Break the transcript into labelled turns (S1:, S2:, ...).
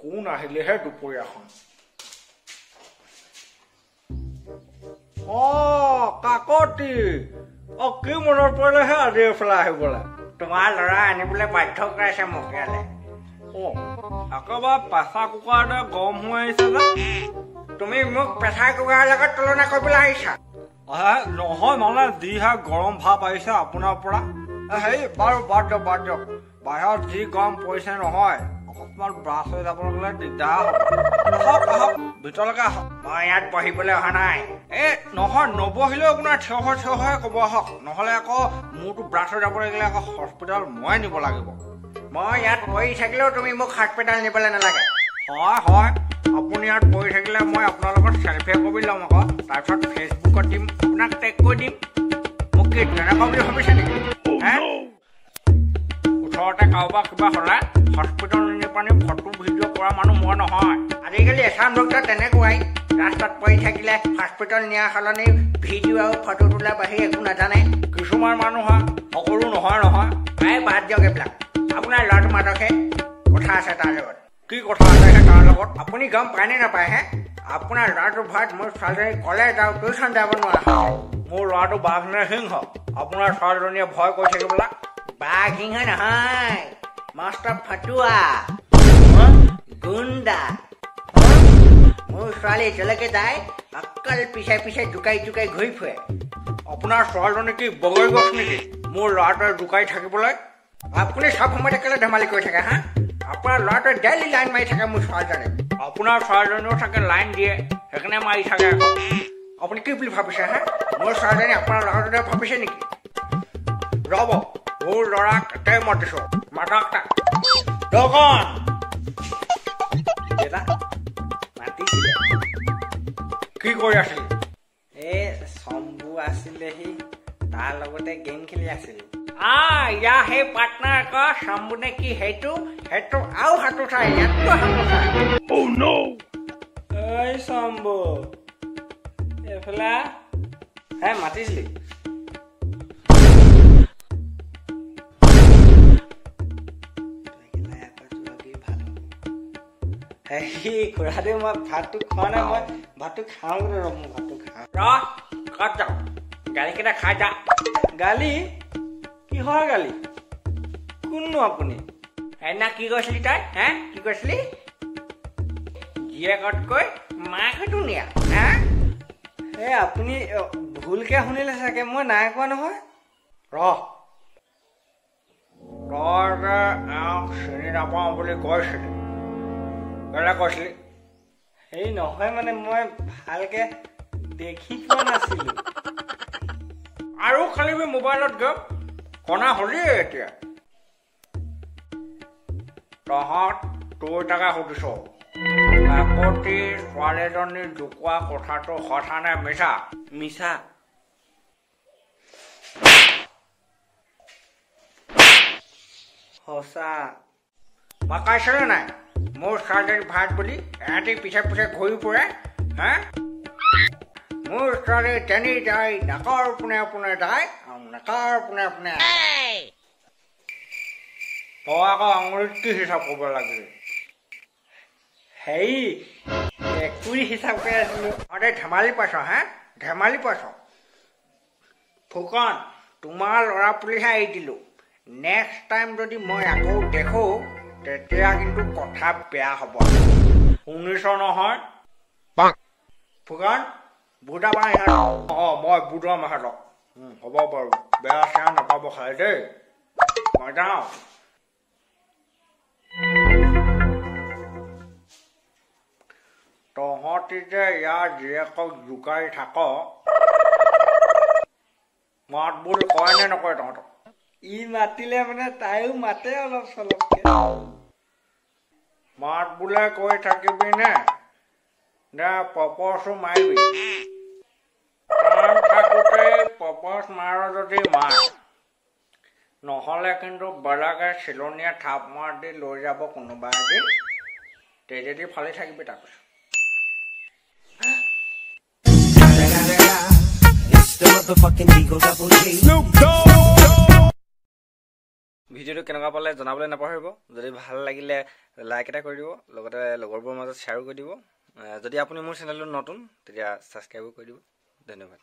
S1: কোন আহিলেহে দুপৰীয়াখন কাকতি কি মনত পৰিলেহে আজি এইফালে আহিবলৈ
S2: তোমাৰ ল'ৰা আনিবলৈ বাধ্য কৰাইছে মোক ইয়ালে
S1: একেবাৰে প্ৰেছাৰ কুকাৰতে গৰম হৈ আহিছে যে
S2: তুমি মোক প্ৰেছাৰ কুকাৰৰ লগত তুলনা কৰিবলৈ আহিছা
S1: নহয় মানে যিহে গৰম ভাৱ আহিছে আপোনাৰ পৰা হেৰি বাৰু বাদ দিয়ক বাহিৰত যি গৰম পৰিছে নহয় অকণমান ব্ৰাছ হৈ যাব গ'লে দিগদাৰ হ'ব আহক ভিতৰলৈকে আহক
S2: মই ইয়াত বহিবলৈ অহা নাই
S1: নহয় নবহিলেও আপোনাৰ থিয় হৈ ক'ব আহক নহ'লে আকৌ মোৰতো ব্ৰাছ হৈ যাব লাগিলে আকৌ হস্পিটেল মই নিব লাগিব
S2: মই ইয়াত বহি থাকিলেও তুমি মোক হস্পিটেল নিবলৈ নালাগে
S1: হয় আপুনি ইয়াত বহি থাকিলে মই আপোনাৰ লগত চেল্ফি কপি ল'ম আকৌ তাৰপিছত ফেচবুকত দিম আপোনাক টেগ কৰি দিম মোক কি তেনেকুৱা বুলি ভাবিছে নেকি ওচৰতে কাৰোবাৰ কিবা হ'লে হস্পিটেল নি পানি ফটো ভিডিঅ' কৰা মানুহ মই নহয়
S2: আজিকালি এচাম ডক্তৰ তেনেকুৱাই ৰাস্তাত পৰি থাকিলে হস্পিটেল নিয়াৰ সলনি ভিডিঅ' আৰু ফটো তোলাৰ বাহিৰে একো নাজানে
S1: কিছুমান মানুহ হয় সকলো নহয়
S2: বাদ দিয়ক এইবিলাক আপোনাৰ ল'ৰাটো মাতকহে কথা আছে তাৰ লগত
S1: কি কথা আছে তাৰ লগত
S2: আপুনি গম পায়নে নাপায় আপোনাৰ ল'ৰাটোৰ ভয়ত মোৰ ছোৱালীজনী কলেজ আৰু টিউচন যাব নোৱাৰা
S1: মোৰ ল'ৰাটো বাঘ নে সিংহ আপোনাৰ ছোৱালীজনীয়ে ভয় কৰি থাকিবলৈ
S2: বাঘ সিংহ নহয় মস্ত ফটুৱা গুণ্ডা মোৰ ছোৱালী এতিয়ালৈকে যায় অকল পিছে জোকাই ঘূৰি ফুৰে
S1: আপোনাৰ ছোৱালীজনী কি বগৰী গছ নেকি মোৰ ল'ৰাটোৱে জোকাই থাকিবলৈ
S2: আপুনি চব সময়তে কেলে ধেমালি কৰি থাকে আপোনাৰ ল'ৰাটোৱে ডেইলি লাইন মাৰি থাকে মোৰ ছোৱালীজনী
S1: আপোনাৰ ছোৱালীজনীও থাকে লাইন দিয়ে সেইকাৰণে মাৰি থাকে
S2: আপুনি কি বুলি ভাবিছে মোৰ ছোৱালীজনী আপোনাৰ ল'ৰাটোৱে ভাবিছে নেকি
S1: ৰ'ব মোৰ ল'ৰাক এটাই মাতিছো মাতক তাক
S2: মাতিছিলে
S1: কি কৰি আছিল
S2: চম্বু আছিলেহি তাৰ লগতে গেম খেলি আছিল
S1: ইয়াৰ সেই পাৰ্টনাৰ আকৌ চম্বু নে কি সেইটো আৰু হাতো চাই ইয়াতকৈ হাতো চাই
S2: চম্বু এইফালে মাতিছিলি খুড়াদেউ মই ভাতটো খোৱা নাই মই ভাতটো খাওঁ বোলে মই ভাতটো খাওঁ
S1: ক'ত যাওঁ গালিকেইটা খাই যা
S2: গালি কিহৰ গালি কোননো আপুনি
S1: সেইদিনা কি কৈছিলি তই কি কৈছিলি জীয়েকতকৈ মাকহে ধুনীয়া
S2: আপুনি ভুলকে শুনিলে চাগে মই নাই কোৱা নহয়
S1: তই যে এওঁক চিনি নাপাওঁ বুলি কৈছিলি কেলে কৈছিলি
S2: সেই নহয় মানে মই ভালকে দেখি পোৱা নাছিলো
S1: আৰু খেলিবি মোবাইলত গেম কণা হলিয়ে এতিয়া তহঁত তই তাকে সুধিছ কাকতি ছোৱালীজনী জোকোৱা কথাটো সঁচা নে মিছা
S2: সঁচা
S1: মাকাইছিলে নাই মোৰ ছোৱালীজনী ভাত বুলি এহঁতি পিছে ঘূৰি ফুৰে মোৰ ছোৱালী তেনি যায় নাকৰ পোনে যায় নাকৰ পোনে তই আকৌ আঙুলিত কি হিচাপ কৰিব লাগিল
S2: হেৰি একুৰি হিচাপ কৰি আছিলো
S1: ধেমালি পাইছ ফুকন তোমাৰ ল'ৰা পুলিহে এৰি দিলো নেক্সট টাইম যদি মই আকৌ দেখো তেতিয়া কিন্তু কথা বেয়া হ'ব শুনিছ নহয় ফুকন বুঢ়া বাই মই বুঢ়া মাহঁতক হ'ব বাৰু বেয়া চেয়া নাপাব খাই দেই মই যাওঁ তহঁতি যে ইয়াৰ জীয়েকক জোকাই থাক মাত বোল কয় নে নকয় তহঁতক
S2: ই মাতিলে মানে তাইও মাতে অলপ চলপকে
S1: মাত বোলে কৈ থাকিবি নে পপচো মাৰিবি থাকোঁতে পপচ মাৰ যদি মাৰ নহ'লে কিন্তু বেলেগে চিলনীয়ে থাপ মাৰ দি লৈ যাব কোনোবা এদিন তেজেদি ফালি থাকিবি তাৰপিছত
S3: ভিডিঅ'টো কেনেকুৱা পালে জনাবলৈ নাপাহৰিব যদি ভাল লাগিলে লাইক এটা কৰি দিব লগতে লগৰবোৰৰ মাজত শ্বেয়াৰো কৰি দিব যদি আপুনি মোৰ চেনেলটো নতুন তেতিয়া ছাবস্ক্ৰাইবো কৰি দিব ধন্যবাদ